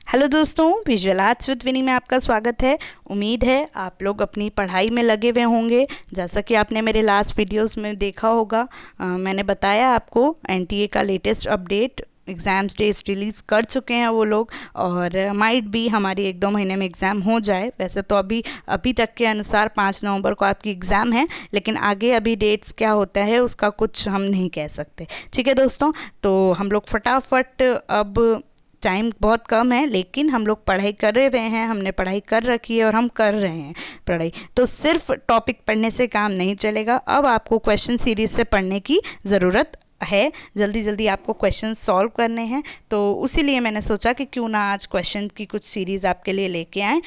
Hello दोस्तों, visual arts with विनी में आपका स्वागत है। उम्मीद है आप लोग अपनी पढ़ाई में लगे हुए होंगे। जैसा कि आपने मेरे लास्ट वीडियोस में देखा होगा, मैंने बताया आपको एनटीए का latest update, exams days release कर चुके हैं वो लोग, और माइट भी हमारी 1-2 महीने में एग्ज़ाम हो जाए। वैसे तो अभी तक के अनुसार 5 नवंबर को आपकी एग्ज़ाम है, लेकिन आगे अभी डेट्स क्या होता है उसका कुछ हम नहीं कह सकते। ठीक है दोस्तों, तो हम लोग फटाफट, अब टाइम बहुत कम है लेकिन हम लोग पढ़ाई कर रहे हैं, हमने पढ़ाई कर रखी है और हम कर रहे हैं पढ़ाई। तो सिर्फ टॉपिक पढ़ने से काम नहीं चलेगा, अब आपको क्वेश्चन सीरीज से पढ़ने की ज़रूरत है। जल्दी जल्दी आपको क्वेश्चन सॉल्व करने हैं, तो उसीलिए मैंने सोचा कि क्यों ना आज क्वेश्चन की कुछ सीरीज़ आपके लिए लेके आएँ।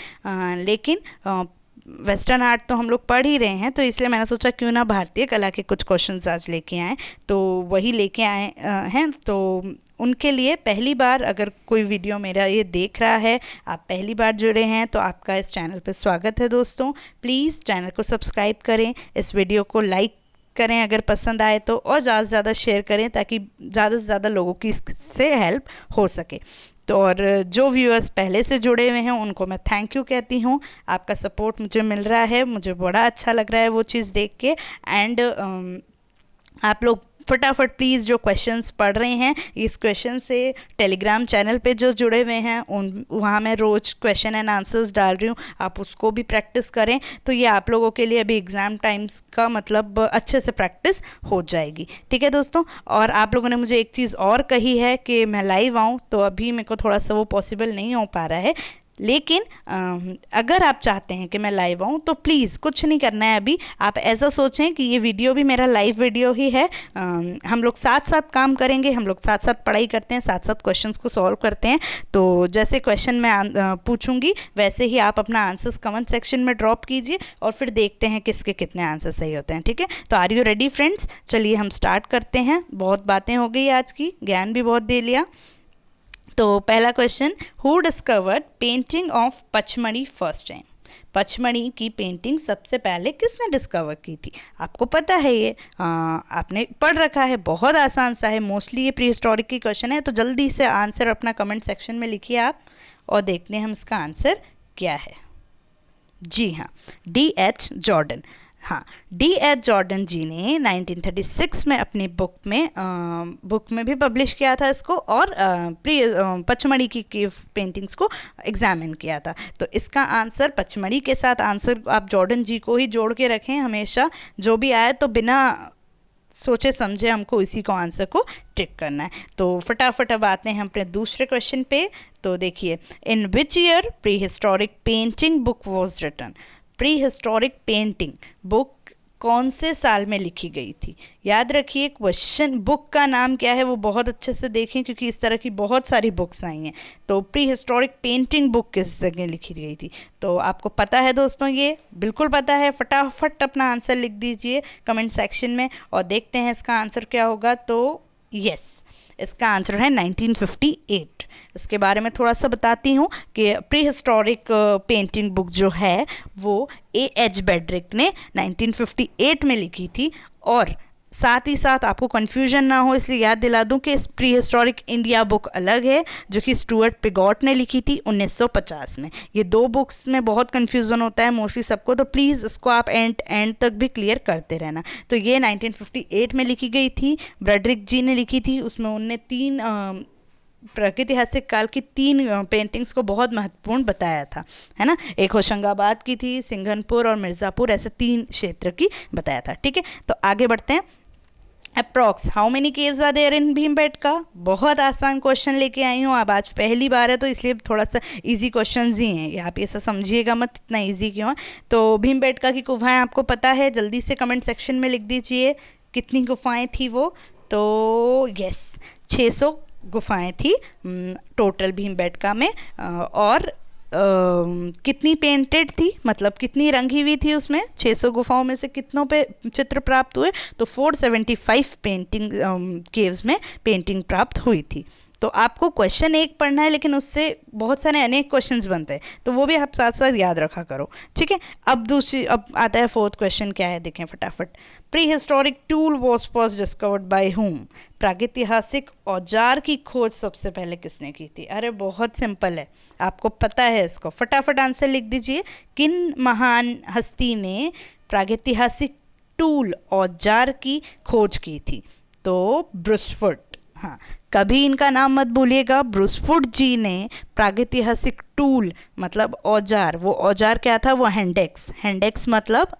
लेकिन वेस्टर्न आर्ट तो हम लोग पढ़ ही रहे हैं, तो इसलिए मैंने सोचा क्यों ना भारतीय कला के कुछ क्वेश्चंस आज लेके आएँ। तो वही लेके आए हैं। तो उनके लिए पहली बार अगर कोई वीडियो मेरा ये देख रहा है, आप पहली बार जुड़े हैं, तो आपका इस चैनल पे स्वागत है दोस्तों। प्लीज़ चैनल को सब्सक्राइब करें, इस वीडियो को लाइक करें अगर पसंद आए तो, और ज़्यादा से ज़्यादा शेयर करें ताकि ज़्यादा से ज़्यादा लोगों की इससे हेल्प हो सके। तो और जो व्यूअर्स पहले से जुड़े हुए हैं उनको मैं थैंक यू कहती हूँ। आपका सपोर्ट मुझे मिल रहा है, मुझे बड़ा अच्छा लग रहा है वो चीज़ देख के। एंड आप लोग फटाफट प्लीज़ जो क्वेश्चंस पढ़ रहे हैं, इस क्वेश्चन से टेलीग्राम चैनल पे जो जुड़े हुए हैं वहाँ मैं रोज़ क्वेश्चन एंड आंसर्स डाल रही हूँ, आप उसको भी प्रैक्टिस करें। तो ये आप लोगों के लिए अभी एग्ज़ाम टाइम्स का मतलब अच्छे से प्रैक्टिस हो जाएगी। ठीक है दोस्तों, और आप लोगों ने मुझे एक चीज़ और कही है कि मैं लाइव आऊँ, तो अभी मेरे को थोड़ा सा वो पॉसिबल नहीं हो पा रहा है। लेकिन अगर आप चाहते हैं कि मैं लाइव आऊँ तो प्लीज़ कुछ नहीं करना है अभी। आप ऐसा सोचें कि ये वीडियो भी मेरा लाइव वीडियो ही है। हम लोग साथ साथ काम करेंगे, हम लोग साथ साथ पढ़ाई करते हैं, साथ साथ क्वेश्चंस को सॉल्व करते हैं। तो जैसे क्वेश्चन मैं पूछूंगी वैसे ही आप अपना आंसर्स कमेंट सेक्शन में ड्रॉप कीजिए, और फिर देखते हैं किसके कितने आंसर सही होते हैं। ठीक है, तो आर यू रेडी फ्रेंड्स? चलिए हम स्टार्ट करते हैं। बहुत बातें हो गई आज की, ज्ञान भी बहुत दे लिया। तो पहला question, who discovered painting of Pachmarhi first time? Pachmarhi की पेंटिंग सबसे पहले किसने डिस्कवर की थी? आपको पता है ये, आपने पढ़ रखा है, बहुत आसान सा है। मोस्टली ये प्री हिस्टोरिक की क्वेश्चन है, तो जल्दी से आंसर अपना कमेंट सेक्शन में लिखिए आप, और देखते हैं हम इसका आंसर क्या है। जी हाँ, D.H. जॉर्डन। हाँ, D.H. जॉर्डन जी ने 1936 में अपनी बुक में भी पब्लिश किया था इसको, और पचमढ़ी की केव पेंटिंग्स को एग्जामिन किया था। तो इसका आंसर पचमढ़ी के साथ आंसर आप जॉर्डन जी को ही जोड़ के रखें हमेशा, जो भी आए तो बिना सोचे समझे हमको इसी को आंसर को टिक करना है। तो फटाफट अब आते हैं अपने दूसरे क्वेश्चन पे। तो देखिए, in which year prehistoric painting book was written? Prehistoric painting book कौन से साल में लिखी गई थी? याद रखिए क्वेश्चन, बुक का नाम क्या है वो बहुत अच्छे से देखें, क्योंकि इस तरह की बहुत सारी बुक्स आई हैं। तो प्री हिस्टोरिक पेंटिंग बुक किस जगह लिखी गई थी? तो आपको पता है दोस्तों, ये बिल्कुल पता है। फटाफट अपना आंसर लिख दीजिए कमेंट सेक्शन में, और देखते हैं इसका आंसर क्या होगा। तो यस, इसका आंसर है 1958। इसके बारे में थोड़ा सा बताती हूँ कि प्री हिस्टोरिक पेंटिंग बुक जो है वो A.H. बेड्रिक ने 1958 में लिखी थी। और साथ ही साथ आपको कन्फ्यूजन ना हो इसलिए याद दिला दूं कि प्री हिस्टोरिक इंडिया बुक अलग है, जो कि स्टुअर्ट पिगॉट ने लिखी थी 1950 में। ये दो बुक्स में बहुत कन्फ्यूज़न होता है मोस्टली सबको, तो प्लीज़ इसको आप एंड तक भी क्लियर करते रहना। तो ये 1958 में लिखी गई थी, बेड्रिक जी ने लिखी थी। उसमें उनने 3 प्रागैतिहासिक काल की 3 पेंटिंग्स को बहुत महत्वपूर्ण बताया था, है ना। एक होशंगाबाद की थी, सिंघनपुर और मिर्ज़ापुर, ऐसे 3 क्षेत्र की बताया था। ठीक है, तो आगे बढ़ते हैं। Approx how many caves are there in Bhimbetka? बहुत आसान क्वेश्चन लेके आई हूँ। अब आज पहली बार है तो इसलिए थोड़ा सा इजी क्वेश्चंस ही हैं, ये आप ये सब समझिएगा मत, इतना इजी क्यों है। तो भीमबेटका की गुफाएं आपको पता है, जल्दी से कमेंट सेक्शन में लिख दीजिए कितनी गुफाएं थी वो। तो यस, 600 गुफाएं थी टोटल भीमबेटका में। और कितनी पेंटेड थी, मतलब कितनी रंगी हुई थी उसमें? 600 गुफाओं में से कितनों पे चित्र प्राप्त हुए? तो 475 पेंटिंग केव्स में पेंटिंग प्राप्त हुई थी। तो आपको क्वेश्चन एक पढ़ना है, लेकिन उससे बहुत सारे अनेक क्वेश्चंस बनते हैं, तो वो भी आप साथ साथ याद रखा करो, ठीक है। अब आता है फोर्थ क्वेश्चन, क्या है देखें फटाफट। Pre historic tool was first discovered by whom. प्रागैतिहासिक औजार की खोज सबसे पहले किसने की थी? अरे बहुत सिंपल है, आपको पता है इसको, फटाफट आंसर लिख दीजिए। किन महान हस्ती ने प्रागैतिहासिक टूल औजार की खोज की थी? तो ब्रुसफुट। हाँ, कभी इनका नाम मत भूलिएगा। ब्रुसफुट जी ने प्रागैतिहासिक टूल मतलब औजार, वो औजार क्या था? वो हैंडेक्स मतलब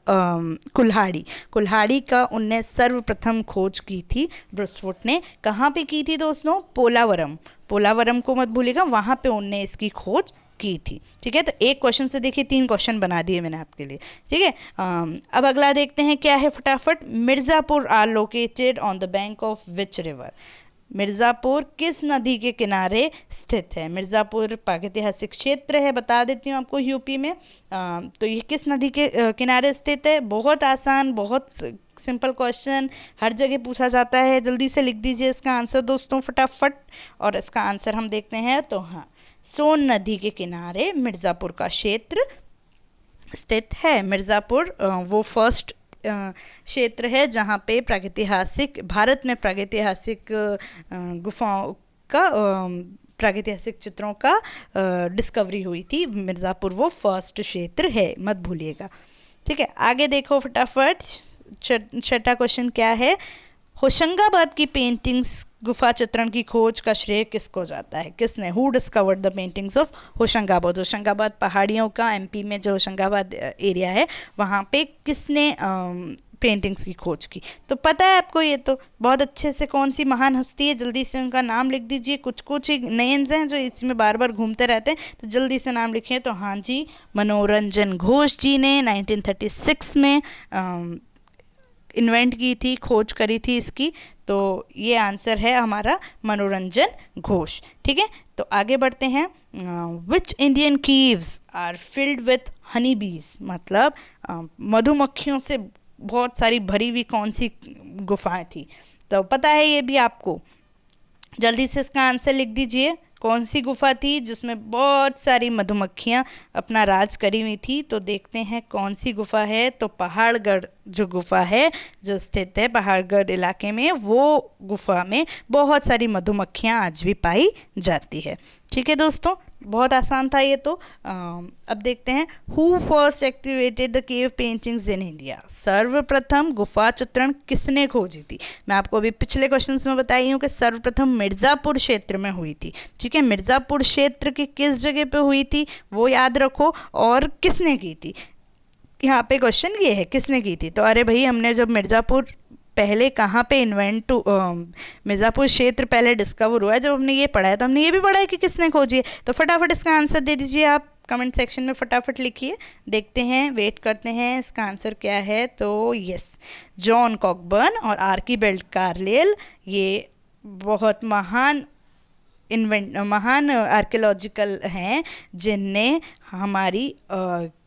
कुल्हाड़ी का उनने सर्वप्रथम खोज की थी ब्रुसफुट ने। कहाँ पे की थी दोस्तों? पोलावरम को मत भूलिएगा, वहाँ पे उनने इसकी खोज की थी, ठीक है। तो एक क्वेश्चन से देखिए 3 क्वेश्चन बना दिए मैंने आपके लिए, ठीक है। अब अगला देखते हैं क्या है फटाफट। Mirzapur are located on the bank of which river. Mirzapur किस नदी के किनारे स्थित है? मिर्ज़ापुर प्रागैतिहासिक क्षेत्र है, बता देती हूँ आपको, यूपी में। तो ये किस नदी के किनारे स्थित है? बहुत आसान, बहुत सिंपल क्वेश्चन, हर जगह पूछा जाता है। जल्दी से लिख दीजिए इसका आंसर दोस्तों फटाफट। और इसका आंसर हम देखते हैं, तो हाँ, सोन नदी के किनारे मिर्ज़ापुर का क्षेत्र स्थित है। मिर्ज़ापुर वो फर्स्ट क्षेत्र है जहाँ पे भारत में प्रागैतिहासिक गुफाओं का प्रागैतिहासिक चित्रों का डिस्कवरी हुई थी। मिर्ज़ापुर वो फर्स्ट क्षेत्र है, मत भूलिएगा, ठीक है। आगे देखो फटाफट, छठा क्वेश्चन क्या है। होशंगाबाद की पेंटिंग्स गुफा चित्रण की खोज का श्रेय किसको जाता है? किसने? Who discovered the paintings of Hoshangabad? Hoshangabad पहाड़ियों का, एमपी में जो होशंगाबाद एरिया है, वहाँ पे किसने पेंटिंग्स की खोज की? तो पता है आपको ये तो बहुत अच्छे से, कौन सी महान हस्ती है, जल्दी से उनका नाम लिख दीजिए। कुछ ही नेम्स हैं जो इसमें बार बार घूमते रहते हैं, तो जल्दी से नाम लिखिए। तो हाँ जी, मनोरंजन घोष जी ने 1936 में इन्वेंट की थी, खोज करी थी इसकी। तो ये आंसर है हमारा मनोरंजन घोष, ठीक है। तो आगे बढ़ते हैं। Which Indian caves are filled with honey bees, मतलब मधुमक्खियों से बहुत सारी भरी हुई कौन सी गुफाएं थी? तो पता है ये भी आपको, जल्दी से इसका आंसर लिख दीजिए। कौन सी गुफा थी जिसमें बहुत सारी मधुमक्खियाँ अपना राज करी हुई थी? तो देखते हैं कौन सी गुफा है। तो पहाड़गढ़ जो गुफा है, जो स्थित है पहाड़गढ़ इलाके में, वो गुफा में बहुत सारी मधुमक्खियाँ आज भी पाई जाती है, ठीक है दोस्तों। बहुत आसान था ये तो। अब देखते हैं, who first activated the cave paintings in India. सर्वप्रथम गुफा चित्रण किसने खोजी थी? मैं आपको अभी पिछले क्वेश्चंस में बताई हूँ कि सर्वप्रथम मिर्ज़ापुर क्षेत्र में हुई थी, ठीक है। मिर्ज़ापुर क्षेत्र की किस जगह पे हुई थी वो याद रखो, और किसने की थी। यहाँ पे क्वेश्चन ये है किसने की थी। तो अरे भाई, हमने जब मिर्ज़ापुर पहले कहाँ पे मिर्ज़ापुर क्षेत्र पहले डिस्कवर हुआ है, जब हमने ये पढ़ा है तो हमने ये भी पढ़ा है कि किसने खोजी है। तो फटाफट इसका आंसर दे दीजिए आप, कमेंट सेक्शन में फटाफट लिखिए। देखते हैं, वेट करते हैं इसका आंसर क्या है। तो यस, जॉन कॉकबर्न और आर्कीबेल्ट कार्लेल, ये बहुत महान आर्कियोलॉजिकल हैं जिनने हमारी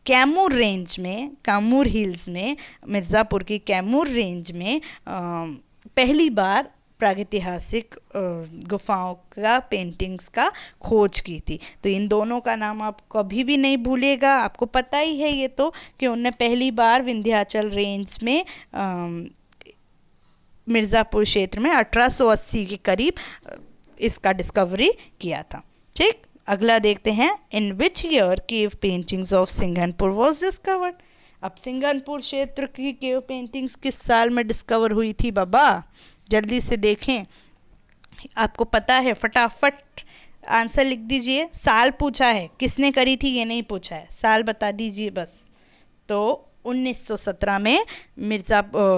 कैमूर रेंज में, कामूर हिल्स में, मिर्ज़ापुर की कैमूर रेंज में पहली बार प्रागैतिहासिक गुफाओं का पेंटिंग्स का खोज की थी। तो इन दोनों का नाम आप कभी भी नहीं भूलिएगा, आपको पता ही है ये तो कि उनने पहली बार विंध्याचल रेंज में मिर्ज़ापुर क्षेत्र में 1880 के करीब इसका डिस्कवरी किया था, ठीक। अगला देखते हैं, in which year cave paintings of Singhanpur was discovered. अब सिंघनपुर क्षेत्र की केव पेंटिंग्स किस साल में डिस्कवर हुई थी बाबा? जल्दी से देखें, आपको पता है, फटाफट आंसर लिख दीजिए। साल पूछा है, किसने करी थी ये नहीं पूछा है, साल बता दीजिए बस। तो 1917 में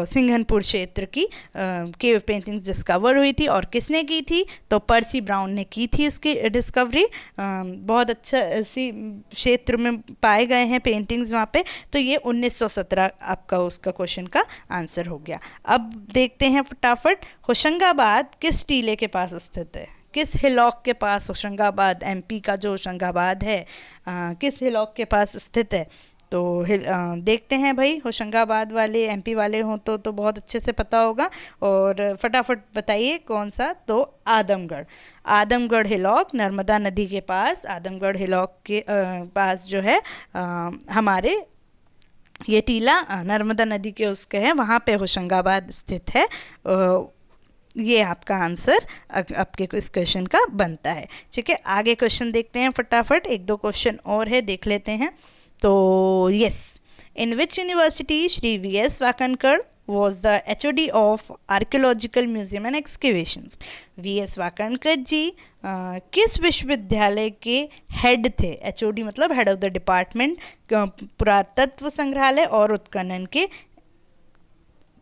सिंघनपुर क्षेत्र की केव पेंटिंग्स डिस्कवर हुई थी। और किसने की थी? तो पर्सी ब्राउन ने की थी इसकी डिस्कवरी। बहुत अच्छा इसी क्षेत्र में पाए गए हैं पेंटिंग्स वहाँ पे। तो ये 1917 आपका उसका क्वेश्चन का आंसर हो गया। अब देखते हैं फटाफट, होशंगाबाद किस टीले के पास स्थित है? किस हिलॉक के पास होशंगाबाद, एमपी का जो होशंगाबाद है, किस हिलॉक के पास स्थित है? तो देखते हैं भाई, होशंगाबाद वाले एमपी वाले हों तो बहुत अच्छे से पता होगा। और फटाफट बताइए कौन सा। तो आदमगढ़, आदमगढ़ हिलॉक नर्मदा नदी के पास, आदमगढ़ हिलॉक के पास जो है हमारे ये टीला नर्मदा नदी के उसके है, वहाँ पे होशंगाबाद स्थित है। ये आपका आंसर आपके इस क्वेश्चन का बनता है। ठीक है, आगे क्वेश्चन देखते हैं फटाफट, एक दो क्वेश्चन और है देख लेते हैं। तो yes, in which university Shri V S. Wakankar was the HOD of Archaeological Museum and Excavations। V S. Wakankar ji किस विश्वविद्यालय के हेड थे? HOD मतलब हेड ऑफ द डिपार्टमेंट, पुरातत्व संग्रहालय और उत्खनन के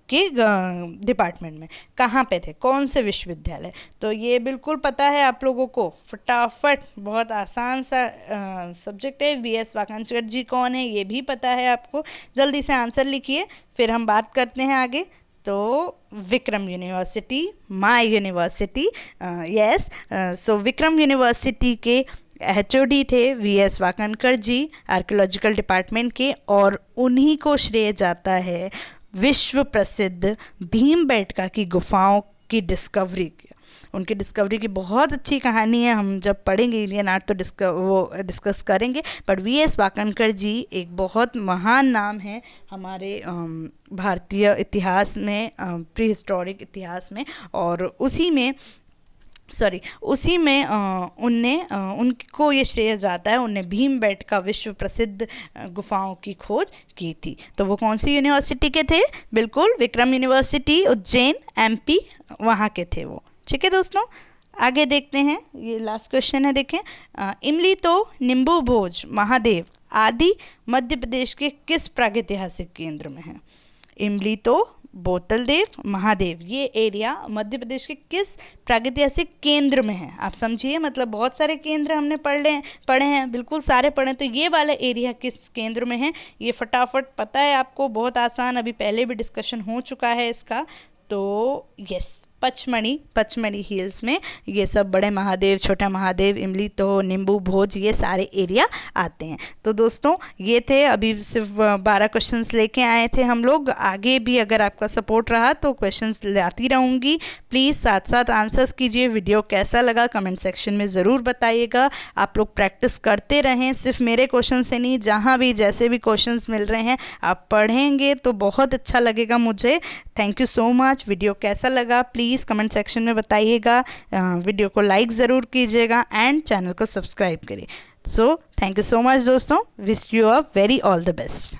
डिपार्टमेंट में कहाँ पे थे, कौन से विश्वविद्यालय? तो ये बिल्कुल पता है आप लोगों को, फटाफट, बहुत आसान सा सब्जेक्ट है। वी.एस. वाकनकर जी कौन है ये भी पता है आपको, जल्दी से आंसर लिखिए फिर हम बात करते हैं आगे। तो Vikram university, my university, yes. So Vikram university के HOD थे वी.एस. वाकनकर जी, आर्कियोलॉजिकल डिपार्टमेंट के, और उन्हीं को श्रेय जाता है विश्व प्रसिद्ध भीमबेटका की गुफाओं की डिस्कवरी। उनकी डिस्कवरी की बहुत अच्छी कहानी है, हम जब पढ़ेंगे इंडियन आर्ट तो डिस्कस करेंगे। पर वी.एस. वाकनकर जी एक बहुत महान नाम है हमारे भारतीय इतिहास में, प्री हिस्टोरिक इतिहास में, और उसी में उनको ये श्रेय जाता है, उनने भीमबेटका विश्व प्रसिद्ध गुफाओं की खोज की थी। तो वो कौन सी यूनिवर्सिटी के थे? बिल्कुल विक्रम यूनिवर्सिटी, उज्जैन, MP, वहाँ के थे वो। ठीक है दोस्तों, आगे देखते हैं, ये लास्ट क्वेश्चन है, देखें। इमली तो, नींबू भोज, महादेव आदि मध्य प्रदेश के किस प्रागैतिहासिक केंद्र में है? इमली तो, बोतल देव, महादेव, ये एरिया मध्य प्रदेश के किस प्रागैतिहासिक केंद्र में है? आप समझिए, मतलब बहुत सारे केंद्र हमने पढ़े हैं, बिल्कुल सारे पढ़े, तो ये वाला एरिया किस केंद्र में है ये फटाफट पता है आपको, बहुत आसान, अभी पहले भी डिस्कशन हो चुका है इसका। तो यस, पचमढ़ी हिल्स में ये सब बड़े महादेव, छोटा महादेव, इमली तो, नींबू भोज, ये सारे एरिया आते हैं। तो दोस्तों ये थे, अभी सिर्फ 12 क्वेश्चंस लेके आए थे हम लोग। आगे भी अगर आपका सपोर्ट रहा तो क्वेश्चंस लाती रहूँगी। प्लीज़ साथ साथ आंसर्स कीजिए। वीडियो कैसा लगा कमेंट सेक्शन में ज़रूर बताइएगा। आप लोग प्रैक्टिस करते रहें, सिर्फ मेरे क्वेश्चन से नहीं, जहाँ भी जैसे भी क्वेश्चंस मिल रहे हैं आप पढ़ेंगे तो बहुत अच्छा लगेगा मुझे। Thank you so much. Video कैसा लगा प्लीज़ कमेंट सेक्शन में बताइएगा। वीडियो को लाइक ज़रूर कीजिएगा एंड चैनल को सब्सक्राइब करिए। So thank you so much दोस्तों, wish you a very all the best.